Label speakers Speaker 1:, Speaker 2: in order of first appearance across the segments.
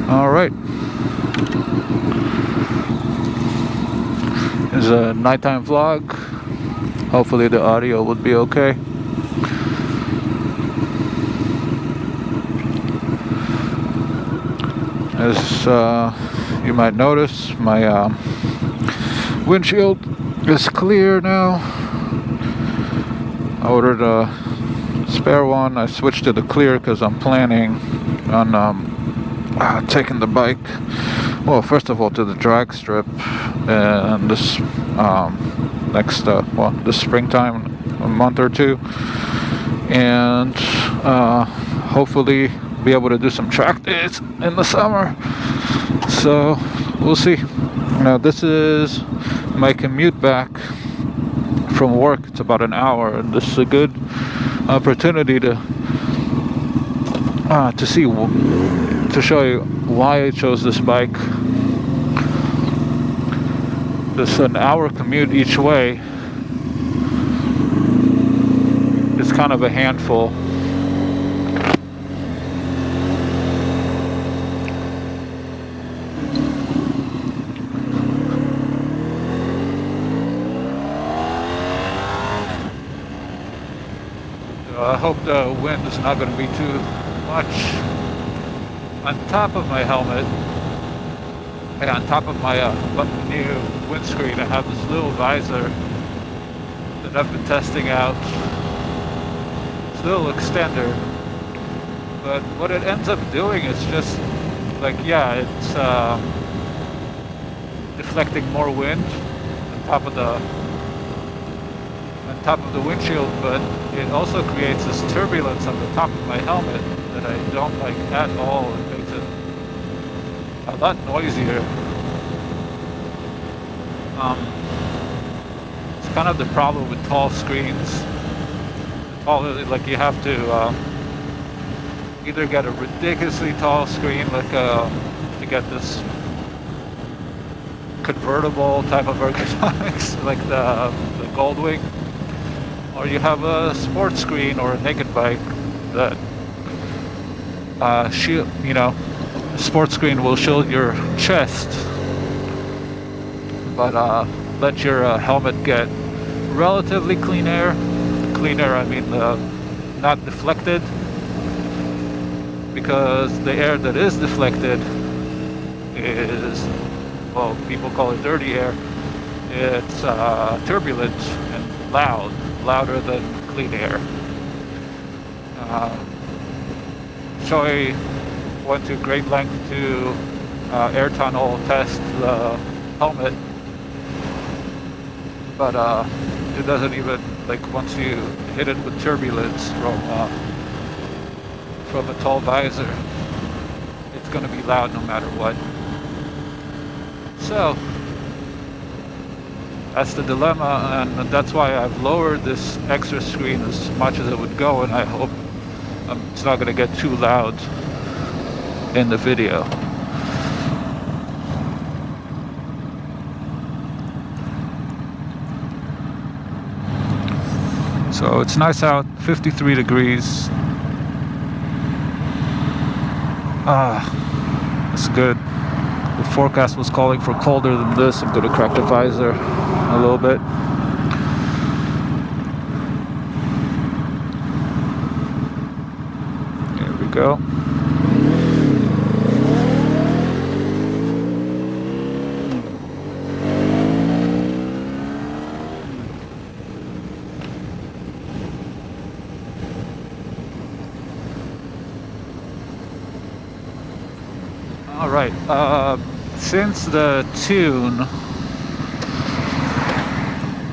Speaker 1: All right. It's a nighttime vlog. Hopefully the audio would be okay. As you might notice, my windshield is clear now. I ordered a spare one. I switched to the clear because I'm planning on taking the bike, well, first of all, to the drag strip, and this this springtime, a month or two, and hopefully be able to do some track days in the summer. So we'll see. Now this is my commute back from work. It's about an hour, and this is a good opportunity to show you why I chose this bike. This is an hour commute each way. It's kind of a handful. I hope the wind is not going to be too much. On top of my helmet, and on top of my new windscreen, I have this little visor that I've been testing out. It's a little extender, but what it ends up doing is just like, it's deflecting more wind on top of the windshield, but it also creates this turbulence on the top of my helmet that I don't like at all. It makes it a lot noisier. It's kind of the problem with tall screens. Like you have to either get a ridiculously tall screen, like to get this convertible type of ergonomics, like the Goldwing, or you have a sports screen or a naked bike that sports screen will shield your chest, but let your helmet get relatively clean air. Clean air, I mean not deflected, because the air that is deflected is, well, people call it dirty air. It's turbulent and louder than clean air. So I went to great length to air tunnel test the helmet, but it doesn't even, like, once you hit it with turbulence from a tall visor, it's going to be loud no matter what. So that's the dilemma, and that's why I've lowered this extra screen as much as it would go, and I hope it's not going to get too loud in the video. So it's nice out, 53 degrees. It's good. The forecast was calling for colder than this. I'm going to crack the visor a little bit. There we go. All right. Since the tune,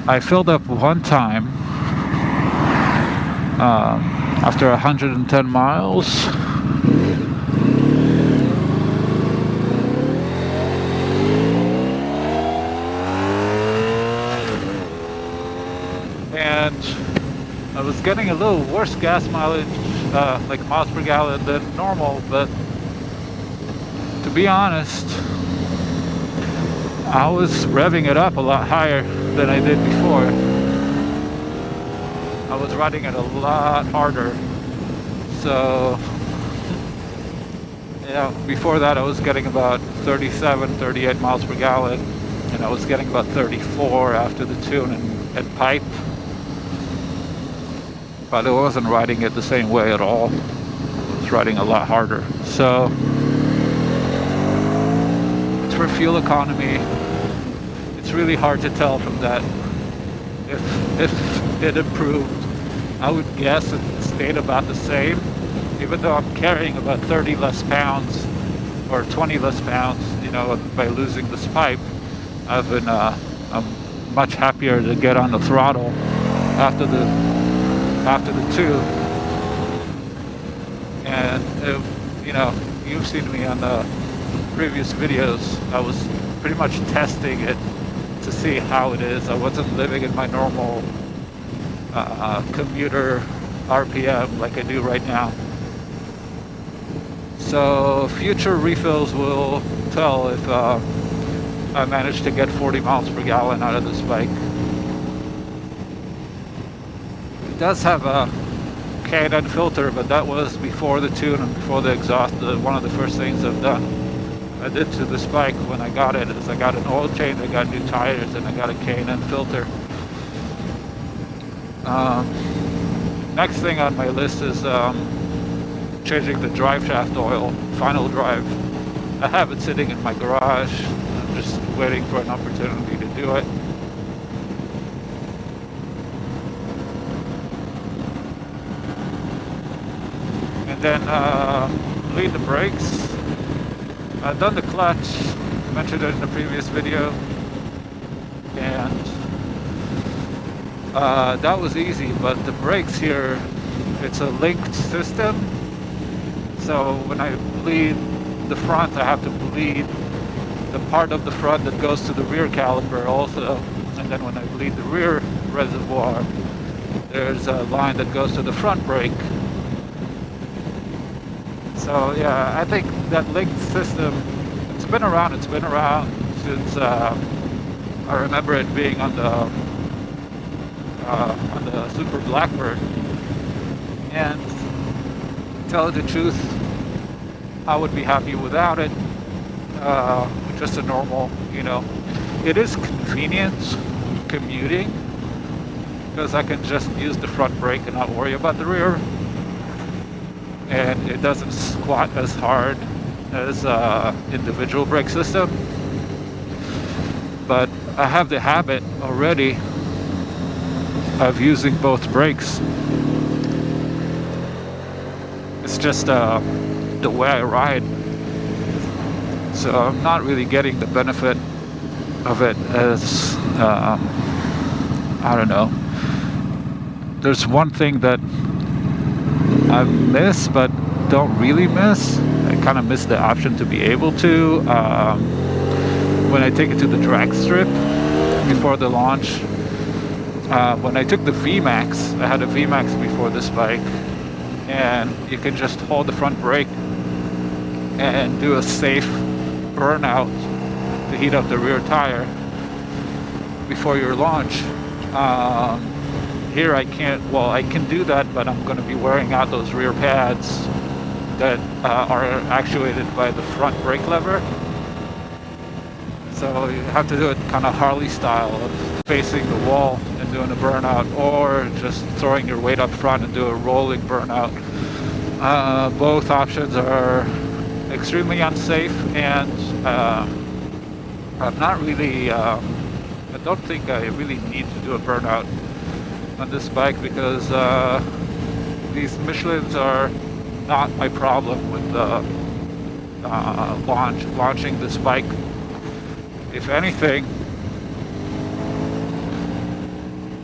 Speaker 1: I filled up one time after 110 miles. And I was getting a little worse gas mileage, like miles per gallon, than normal, but to be honest, I was revving it up a lot higher than I did before. I was riding it a lot harder. So Yeah, before that I was getting about 37, 38 miles per gallon, and I was getting about 34 after the tune and pipe, but I wasn't riding it the same way at all. I was riding a lot harder. So for fuel economy, it's really hard to tell from that if it improved. I would guess it stayed about the same, even though I'm carrying about 30 less pounds or 20 less pounds, by losing this pipe. I'm much happier to get on the throttle after the tube. And you've seen me on the previous videos. I was pretty much testing it to see how it is. I wasn't living in my normal commuter RPM like I do right now. So future refills will tell if I manage to get 40 miles per gallon out of this bike. It does have a K&N filter, but that was before the tune and before the exhaust. One of the first things I did to this bike when I got it is I got an oil change, I got new tires, and I got a K&N filter. Next thing on my list is changing the drive shaft oil, final drive. I have it sitting in my garage. I'm just waiting for an opportunity to do it. And then bleed the brakes. I've done the clutch, mentioned it in the previous video, and that was easy, but the brakes here, it's a linked system. So when I bleed the front, I have to bleed the part of the front that goes to the rear caliper also. And then when I bleed the rear reservoir, there's a line that goes to the front brake. So yeah, I think that linked system, it's been around since I remember it being on the Super Blackbird. And to tell the truth, I would be happy without it. Just a normal, it is convenient commuting because I can just use the front brake and not worry about the rear. And it doesn't squat as hard as individual brake system. But I have the habit already of using both brakes. It's just the way I ride. So I'm not really getting the benefit of it as, I don't know. There's one thing that I miss, but don't really miss. I kind of miss the option to be able to. When I take it to the drag strip before the launch, when I took the VMAX, I had a VMAX before this bike, and you can just hold the front brake and do a safe burnout to heat up the rear tire before your launch. Here I can't, well, I can do that, but I'm going to be wearing out those rear pads that are actuated by the front brake lever. So you have to do it kind of Harley style, of facing the wall and doing a burnout, or just throwing your weight up front and do a rolling burnout. Both options are extremely unsafe, and I'm not really, I don't think I really need to do a burnout on this bike, because these Michelins are not my problem with launching this bike. If anything,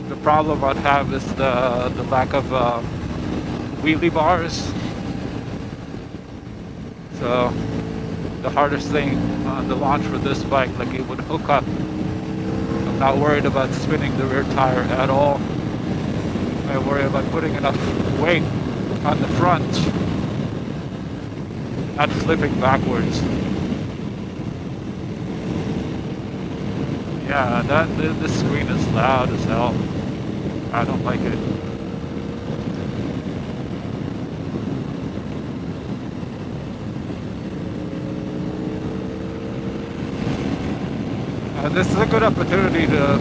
Speaker 1: the problem I'd have is the lack of wheelie bars. So the hardest thing on the launch for this bike, like it would hook up. I'm not worried about spinning the rear tire at all. I worry about putting enough weight on the front, not flipping backwards. Yeah, this screen is loud as hell. I don't like it. This is a good opportunity to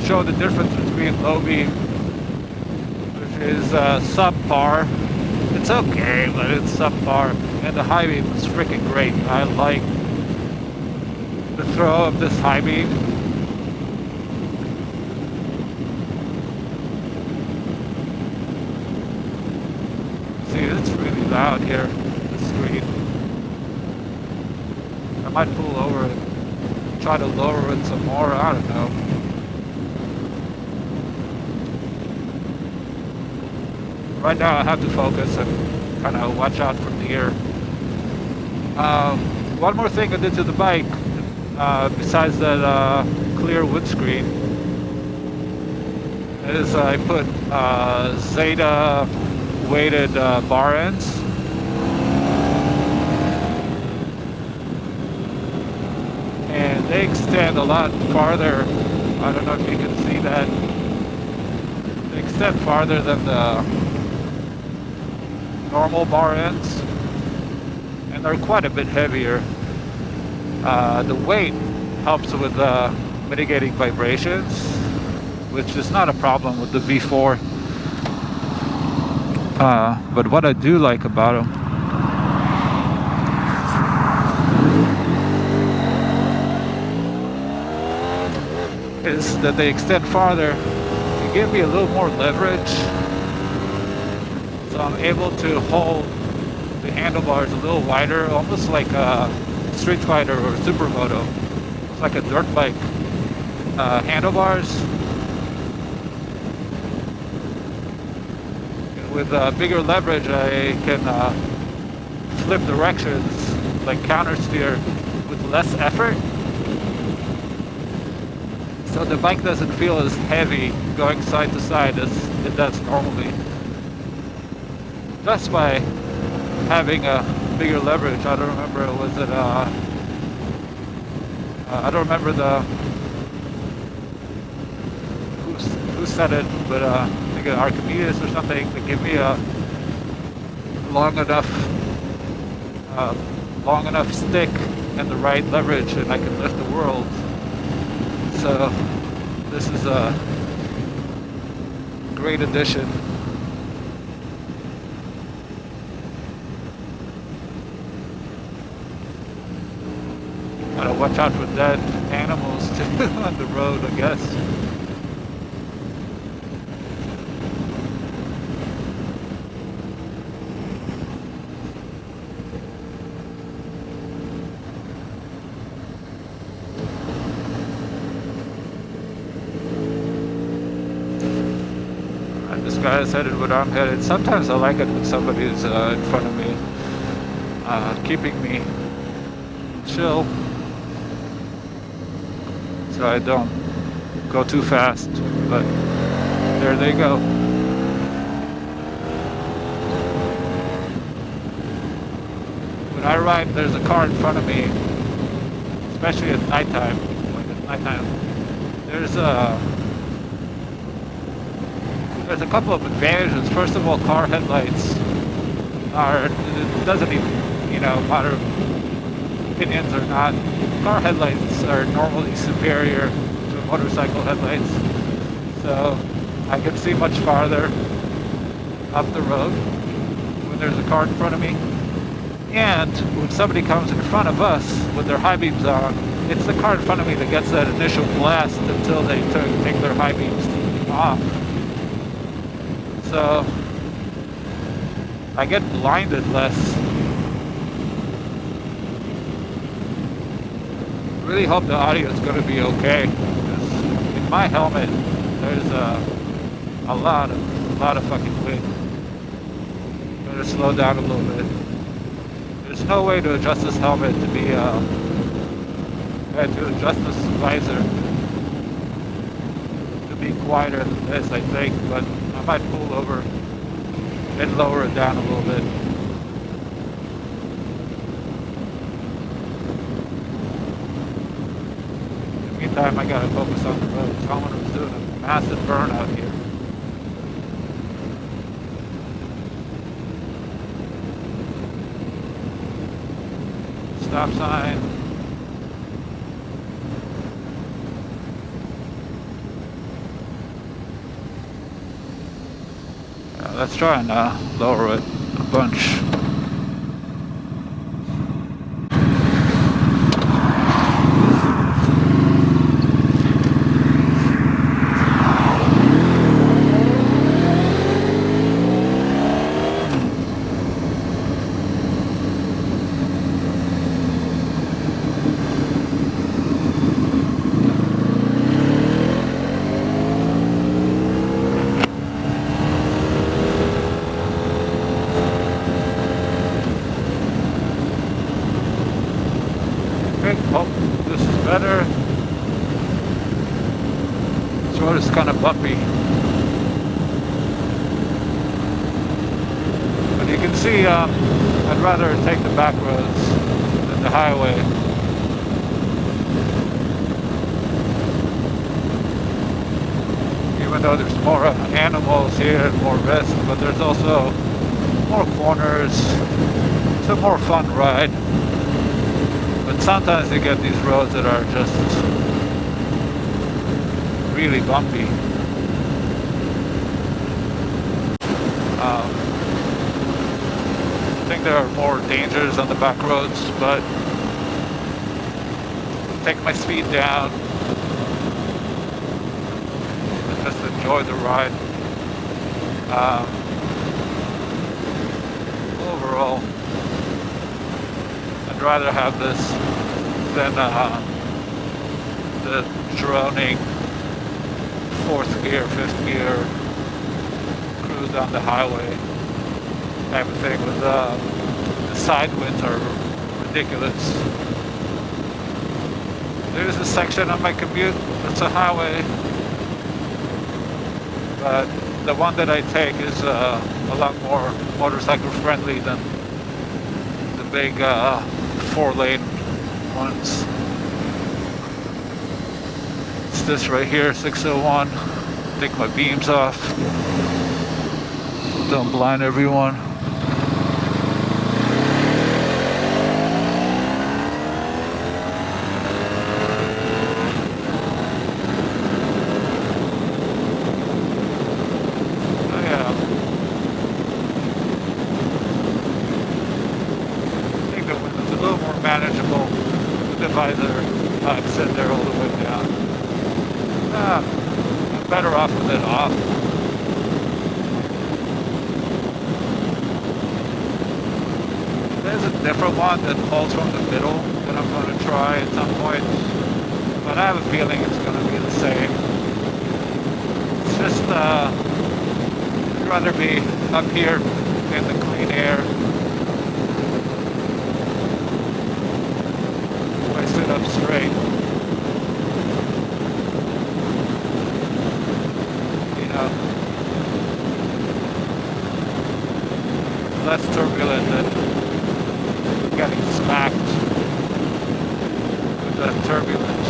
Speaker 1: show the difference between low beam, which is subpar. It's okay, but it's subpar. And the high beam is freaking great. I like the throw of this high beam. See, it's really loud here, the screen. I might pull over and try to lower it some more, I don't know. Right now I have to focus and kind of watch out from here. One more thing I did to the bike, besides that clear windscreen, is I put Zeta weighted bar ends. And they extend a lot farther. I don't know if you can see that. They extend farther than the normal bar ends. And they're quite a bit heavier. The weight helps with mitigating vibrations, which is not a problem with the V4. But what I do like about them is that they extend farther. They give me a little more leverage, so I'm able to hold the handlebars a little wider, almost like a Street Fighter or Supermoto. It's like a dirt bike handlebars. With bigger leverage, I can flip directions, like counter steer, with less effort. So the bike doesn't feel as heavy going side to side as it does normally. Just by having a bigger leverage. I don't remember, was it, I don't remember who said it, but I think Archimedes or something, to give me a long enough stick and the right leverage, and I can lift the world. So this is a great addition. Gotta watch out for dead animals too on the road, I guess. This guy is headed where I'm headed. Sometimes I like it when somebody is in front of me, keeping me chill, so I don't go too fast. But there they go. When I ride, there's a car in front of me, especially at nighttime. When it's nighttime, there's a couple of advantages. First of all, car headlights it doesn't even, matter if opinions or not, car headlights are normally superior to motorcycle headlights. So I can see much farther up the road when there's a car in front of me. And when somebody comes in front of us with their high beams on, it's the car in front of me that gets that initial blast until they take their high beams off. So I get blinded less. Really hope the audio is going to be okay, because in my helmet there's a lot of fucking wind. Better slow down a little bit. There's no way to adjust this helmet to be to adjust this visor to be quieter than this, I think, but I might pull over and lower it down a little bit. In the meantime, I gotta focus on the road. Someone was doing a massive burnout here. Stop sign. Let's try and lower it a bunch. Hope this is better. This road is kind of bumpy. But you can see I'd rather take the back roads than the highway. Even though there's more animals here and more risk, but there's also more corners. It's a more fun ride. But sometimes you get these roads that are just really bumpy. I think there are more dangers on the back roads, but take my speed down and just enjoy the ride. Overall, I'd rather have this than the droning fourth gear, fifth gear cruise down the highway type of thing. With the side winds are ridiculous. There's a section on my commute that's a highway, but the one that I take is a lot more motorcycle friendly than the big 4-lane ones. It's this right here, 601. Take my beams off. Don't blind everyone. Oh yeah. I think the window's a little more manageable. The visor, I've set there all the way down. I'm better off with it off. There's a different one that pulls from the middle that I'm going to try at some point, but I have a feeling it's going to be the same. It's just, I'd rather be up here in the clean air. If I sit up straight, you know, less turbulent than getting smacked with the turbulence.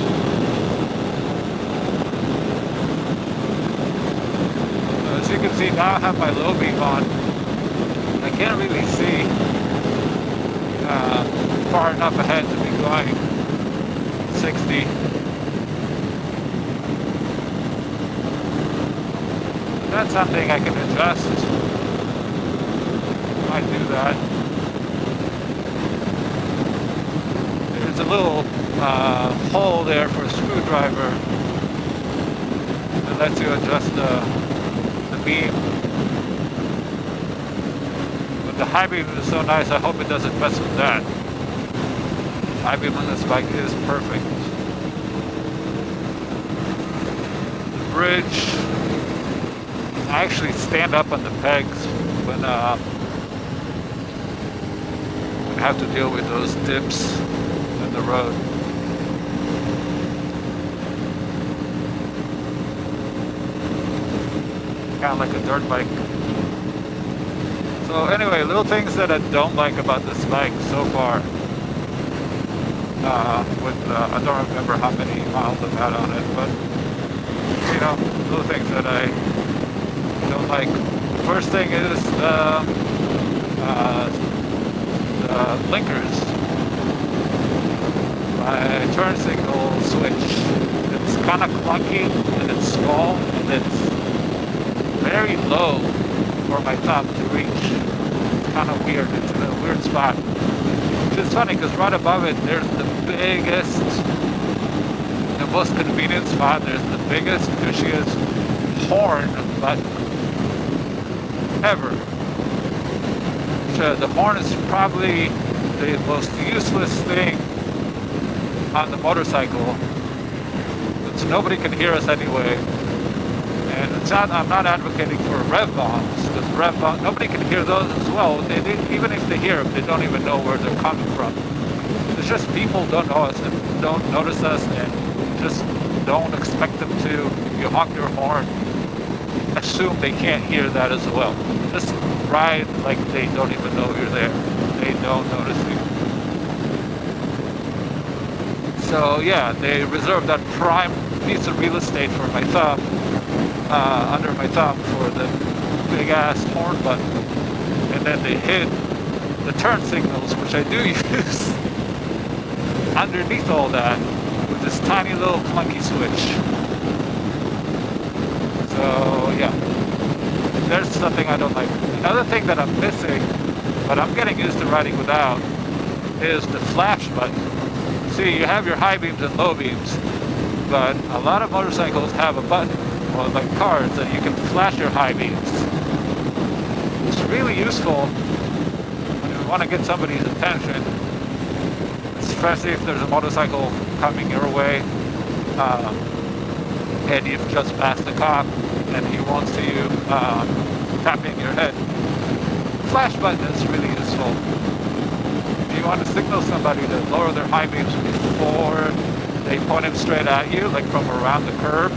Speaker 1: As you can see, now I have my low beam on. I can't really see far enough ahead to be going 60. That's something I can adjust. I do that. There's a little hole there for a screwdriver that lets you adjust the beam. But the high beam is so nice, I hope it doesn't mess with that. High beam on this bike is perfect. The bridge, I actually stand up on the pegs when I have to deal with those dips in the road. Kind of like a dirt bike. So anyway, little things that I don't like about this bike so far. I don't remember how many miles I've had on it, but you know, little things that I don't like. First thing is the blinkers. My turn signal switch. It's kind of clunky and it's small and it's very low for my thumb to reach. It's kind of weird. It's in a weird spot. Which is funny because right above it, there's the biggest, the most convenient spot. There's the biggest, cushiest horn button ever. So the horn is probably the most useless thing on the motorcycle. So nobody can hear us anyway. And it's not, I'm not advocating for rev bombs, because rev bombs, nobody can hear those as well. Even if they hear them, they don't even know where they're coming from. It's just people don't know us and don't notice us and just don't expect them to. If you honk your horn, assume they can't hear that as well. Just ride like they don't even know you're there. They don't notice you. So yeah, they reserved that prime piece of real estate for my thumb, under my thumb for the big ass horn button. And then they hid the turn signals, which I do use, underneath all that with this tiny little clunky switch. So yeah, there's something I don't like. Another thing that I'm missing, but I'm getting used to riding without, is the flash button. See, you have your high beams and low beams, but a lot of motorcycles have a button, or like cars, that you can flash your high beams. It's really useful when you want to get somebody's attention, especially if there's a motorcycle coming your way, and you've just passed a cop, and he won't see you tapping your head. Flash button is really useful. If you want to signal somebody to lower their high beams before they point them straight at you, like from around the curb,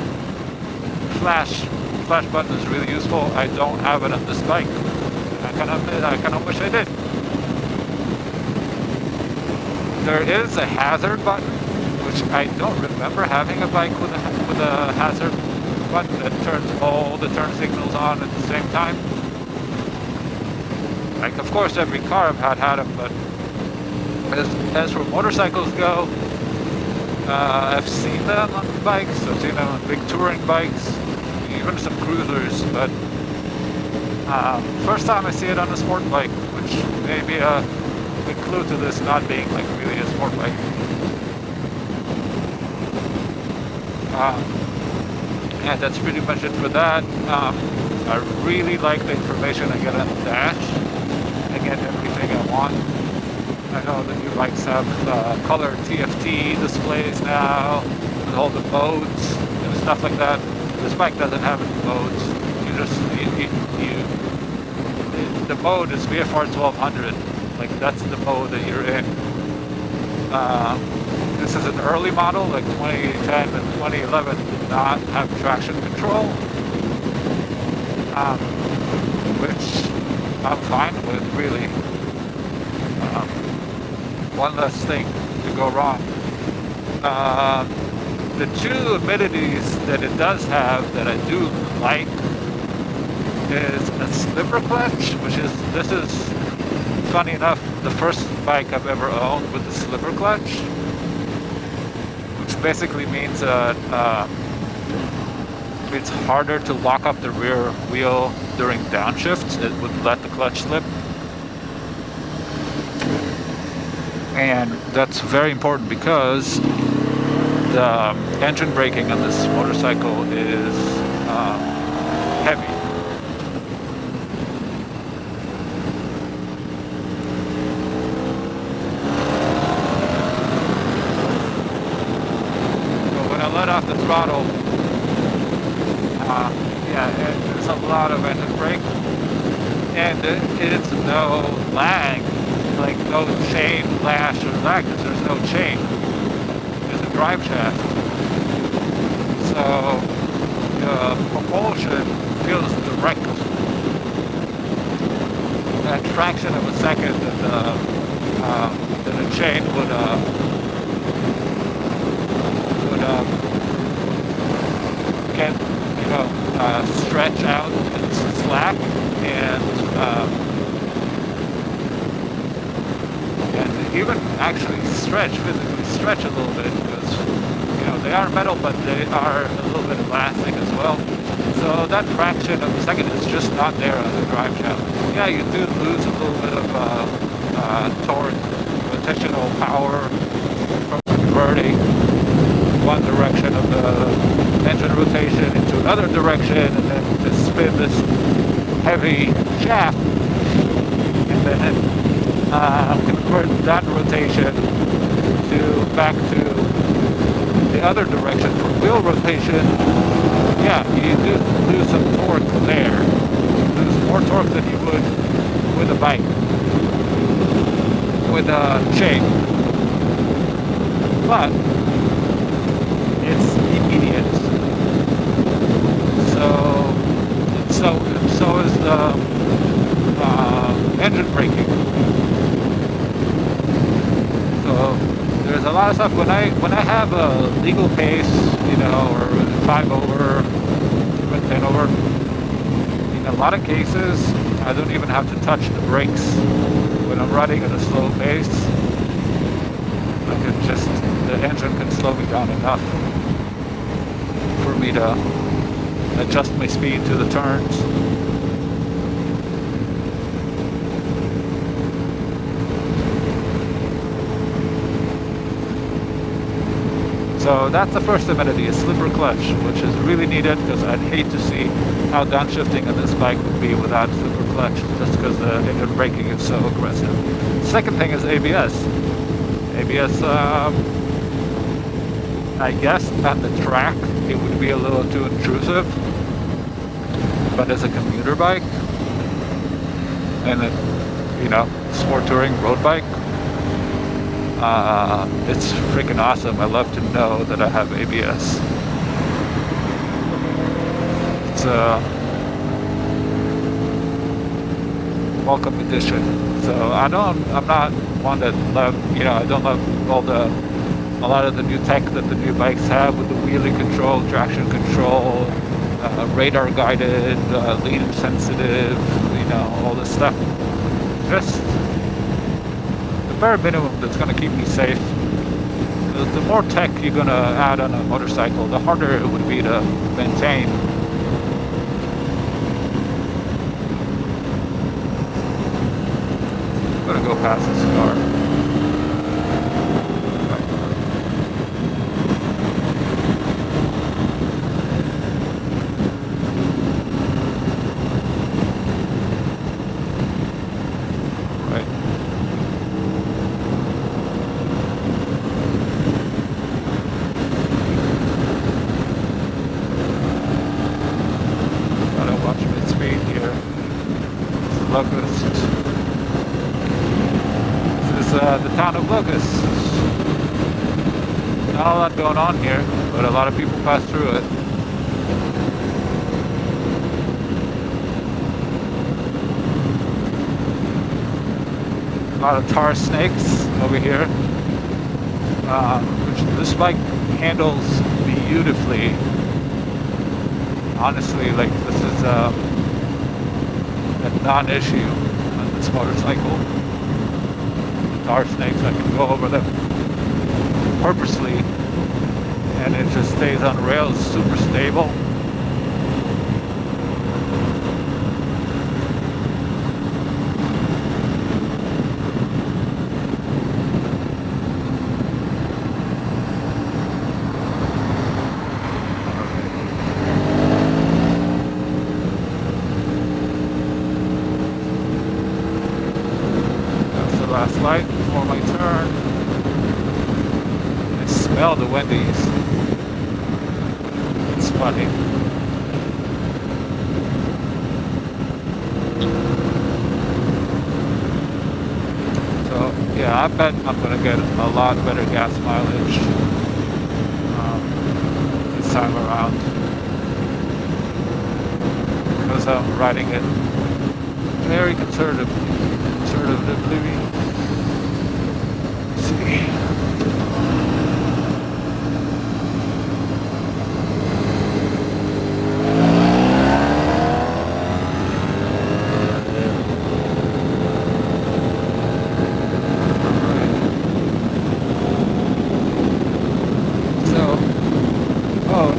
Speaker 1: flash button is really useful. I don't have it on this bike. I kind of wish I did. There is a hazard button, which I don't remember having a bike with a hazard button that turns all the turn signals on at the same time. Like, of course, every car I've had them, but as for motorcycles go, I've seen them on bikes, I've seen them on big touring bikes, even some cruisers, but first time I see it on a sport bike, which may be a good clue to this not being like really a sport bike. And that's pretty much it for that. I really like the information I get on the dash. I get everything I want. I know the new bikes have color TFT displays now, with all the modes and stuff like that. This bike doesn't have any modes. The mode is VFR1200. Like, that's the mode that you're in. This is an early model, like 2010 and 2011 did not have traction control, which I'm fine with, really. One less thing to go wrong. The two amenities that it does have that I do like is a slipper clutch, this is funny enough the first bike I've ever owned with the slipper clutch, which basically means that it's harder to lock up the rear wheel during downshifts. It would let the clutch slip. And that's very important because the engine braking on this motorcycle is heavy. So when I let off the throttle, there's a lot of engine brake, and it's no lag. Like no chain lash or lag, because there's no chain. There's a drive shaft. So the propulsion feels direct. That fraction of a second that a chain would get, stretch out and slack, and even actually physically stretch a little bit, because they are metal, but they are a little bit elastic as well. So that fraction of a second is just not there on the drive shaft. Yeah, you do lose a little bit of torque, rotational power from converting one direction of the engine rotation into another direction, and then to spin this heavy shaft, and then convert that rotation to back to the other direction for wheel rotation. Yeah, you do lose some torque there. You lose more torque than you would with a bike, with a chain. But it's immediate. So is the engine braking. So there's a lot of stuff when I have a legal case, or 5 over, 10 over. In a lot of cases, I don't even have to touch the brakes when I'm riding at a slow pace. The engine can slow me down enough for me to adjust my speed to the turns. So that's the first amenity, a slipper clutch, which is really needed because I'd hate to see how downshifting on this bike would be without slipper clutch, just because the engine braking is so aggressive. Second thing is ABS. ABS, I guess at the track it would be a little too intrusive, but as a commuter bike and a sport touring road bike, it's freaking awesome. I love to know that I have ABS. It's a welcome addition. So I'm not one that I don't love a lot of the new tech that the new bikes have with the wheelie control, traction control, radar guided, lead sensitive, all this stuff. Just bare minimum that's going to keep me safe. The more tech you're going to add on a motorcycle, the harder it would be to maintain. I'm going to go past this car. The town of Locust. Not a lot going on here, but a lot of people pass through it. A lot of tar snakes over here, which this bike handles beautifully. Honestly, this is a non-issue on this motorcycle. Tar snakes, I can go over them purposely and it just stays on rails, super stable. That's the last light before my turn. I smell the Wendy's. It's funny. So yeah, I bet I'm gonna get a lot better gas mileage this time around because I'm riding it very conservatively.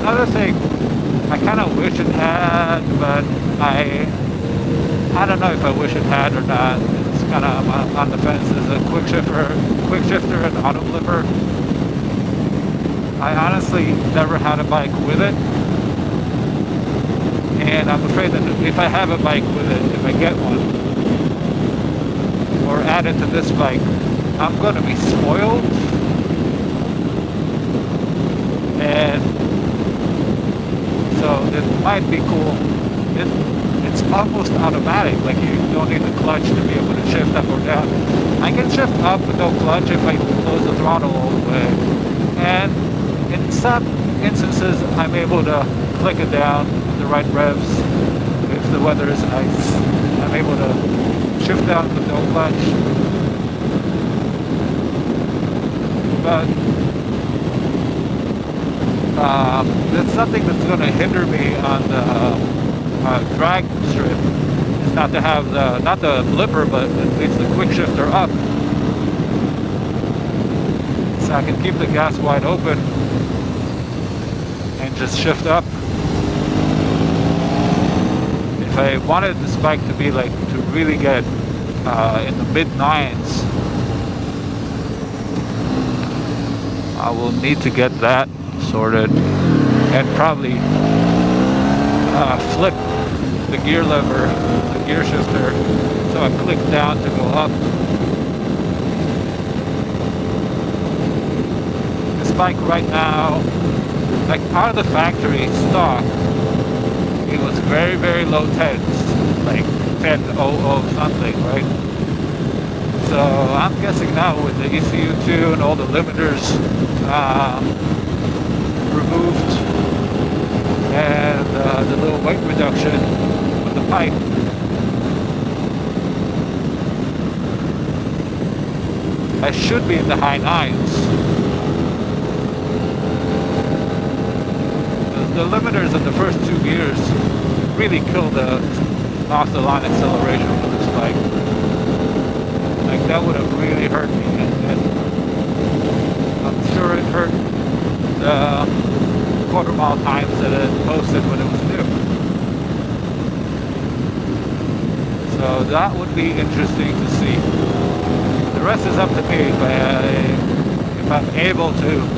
Speaker 1: Another thing I kind of wish it had, but I don't know if I wish it had or not. It's kind of on the fence. Is a quick shifter and auto flipper. I honestly never had a bike with it, and I'm afraid that if I have a bike with it, if I get one or add it to this bike, I'm going to be spoiled. And so it might be cool. It's almost automatic, like you don't need the clutch to be able to shift up or down. I can shift up with no clutch if I close the throttle all the way. And in some instances, I'm able to click it down at the right revs. If the weather is nice, I'm able to shift down with no clutch. But it's something that's going to hinder me on the drag strip. Is not to have not the blipper, but at least the quick shifter up, so I can keep the gas wide open and just shift up. If I wanted this bike to be like to really get in the mid 9s, I will need to get that sorted and probably flip the gear lever, the gear shifter, so I click down to go up. This bike right now, like out of the factory stock, it was very, very low tens, like 10.00 something, right? So I'm guessing now with the ECU2 and all the limiters removed and the little weight reduction with the pipe, I should be in the high 9s. The limiters in the first 2 gears really kill the off-the-line acceleration with this bike. Like that would have really hurt me, and I'm sure it hurt the quarter-mile times that it posted when it was new. So that would be interesting to see. The rest is up to me if I'm able to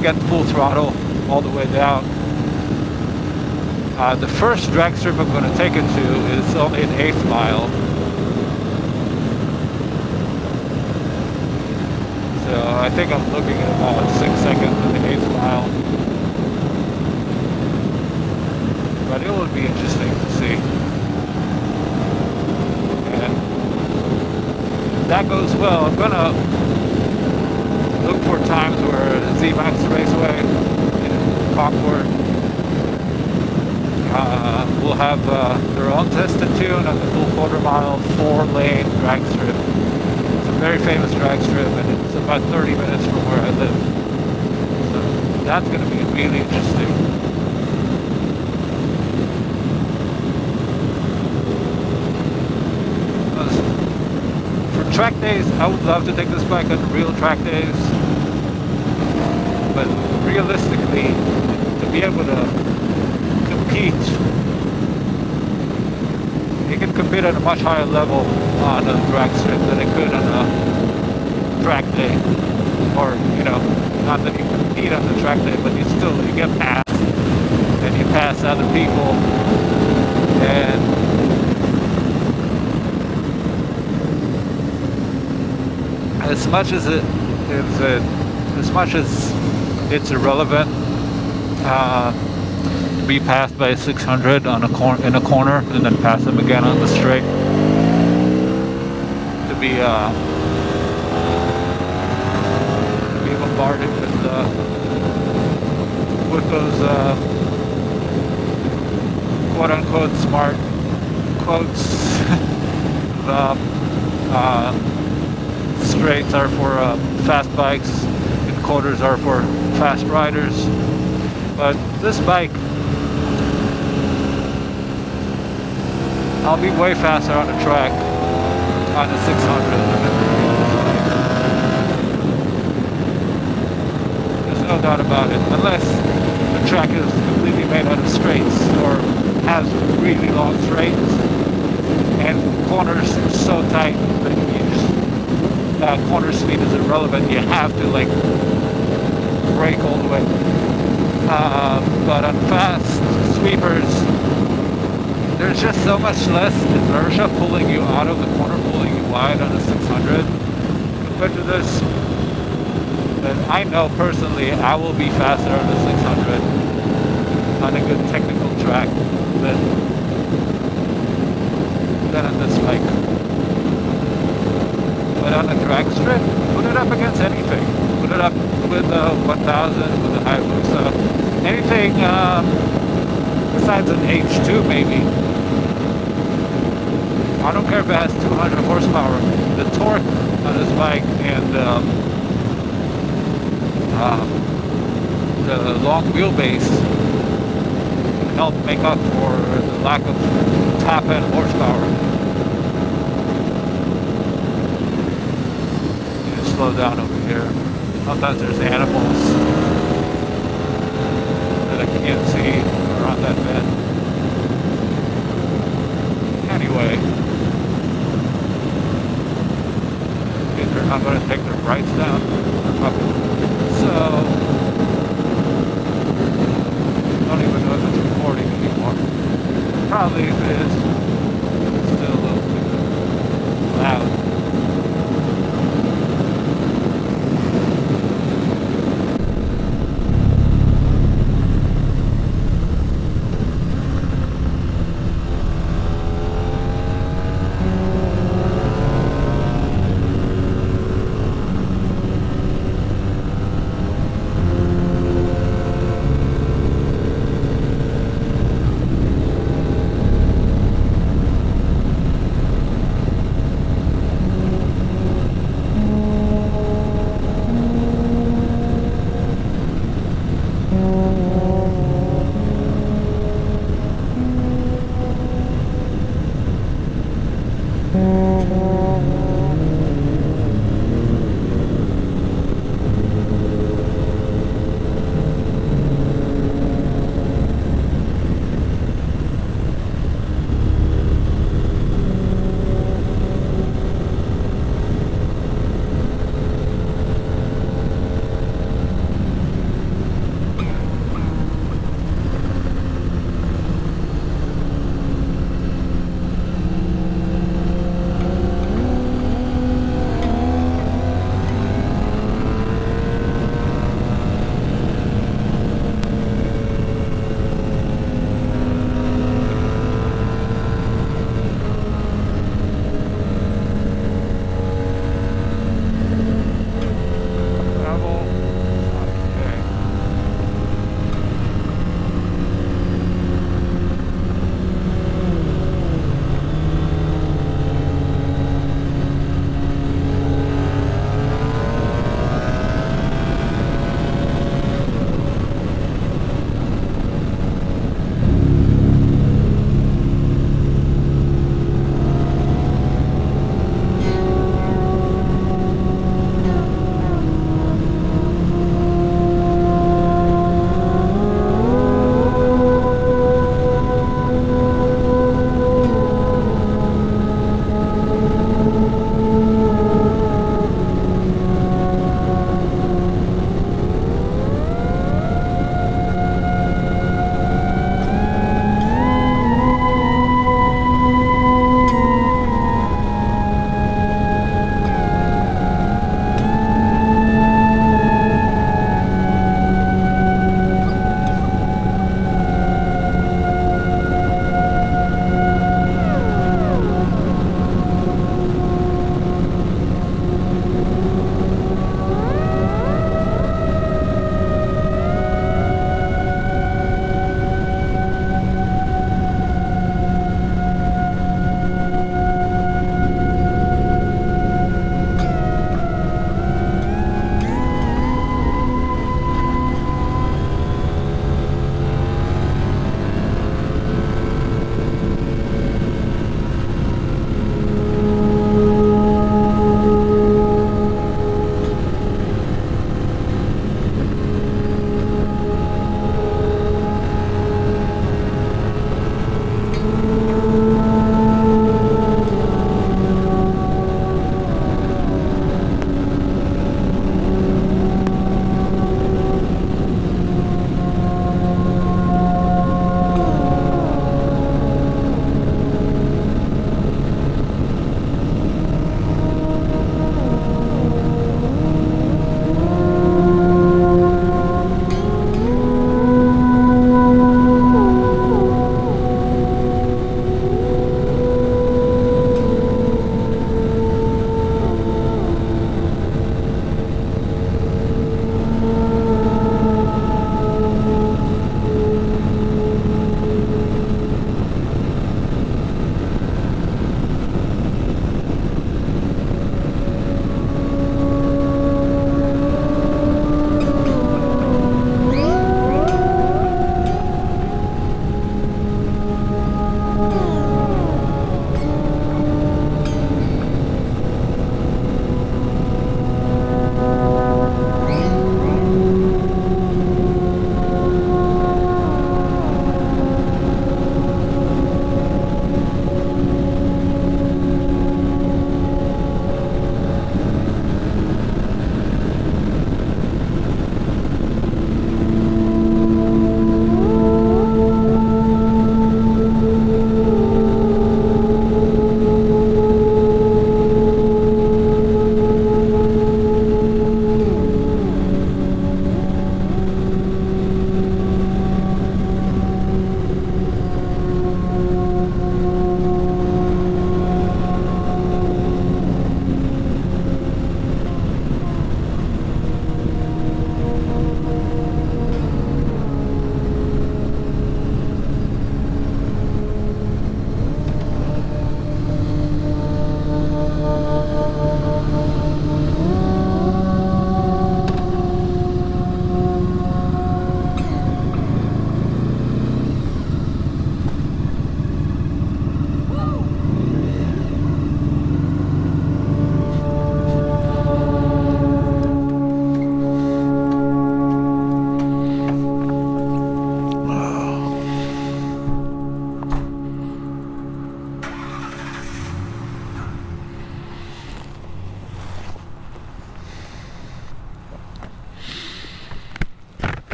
Speaker 1: get full throttle all the way down. The first drag strip I'm going to take it to is only an 1/8 mile. So I think I'm looking at about 6 seconds to the 1/8 mile. But it would be interesting to see. And if that goes well, I'm going to look for times where Z-Max Raceway in Concord will have their own test and tune on the full quarter-mile 4-lane drag strip. It's a very famous drag strip, and it's about 30 minutes from where I live. So that's going to be really interesting. For track days, I would love to take this bike on real track days, but realistically, to be able to compete, it can compete at a much higher level on a drag strip than it could on a track day. Or, you know, not that you compete on the track day, but you get past, and you pass other people, and as much as it's irrelevant to be passed by a 600 on in a corner and then pass them again on the straight, to be bombarded with those quote unquote smart quotes. Straights are for fast bikes and quarters are for fast riders. But this bike, I'll be way faster on the track on the 600. no doubt about it. Unless the track is completely made out of straights or has really long straights and corners so tight that you just, corner speed is irrelevant. You have to like brake all the way. But on fast sweepers, there's just so much less inertia pulling you out of the corner, pulling you wide on a 600 compared to this. And I know personally I will be faster on a 600 on a good technical track than on this bike. But on a drag strip, put it up against anything. Put it up with a 1000, with a Hayabusa, anything besides an H2 maybe. I don't care if it has 200 horsepower. The torque on this bike and the long wheelbase can help make up for the lack of top end horsepower. You need to slow down over here. Sometimes there's animals that I can't see around that bend. Anyway, they're not going to take their brights down. So, I don't even know if it's recording anymore. Probably if it is.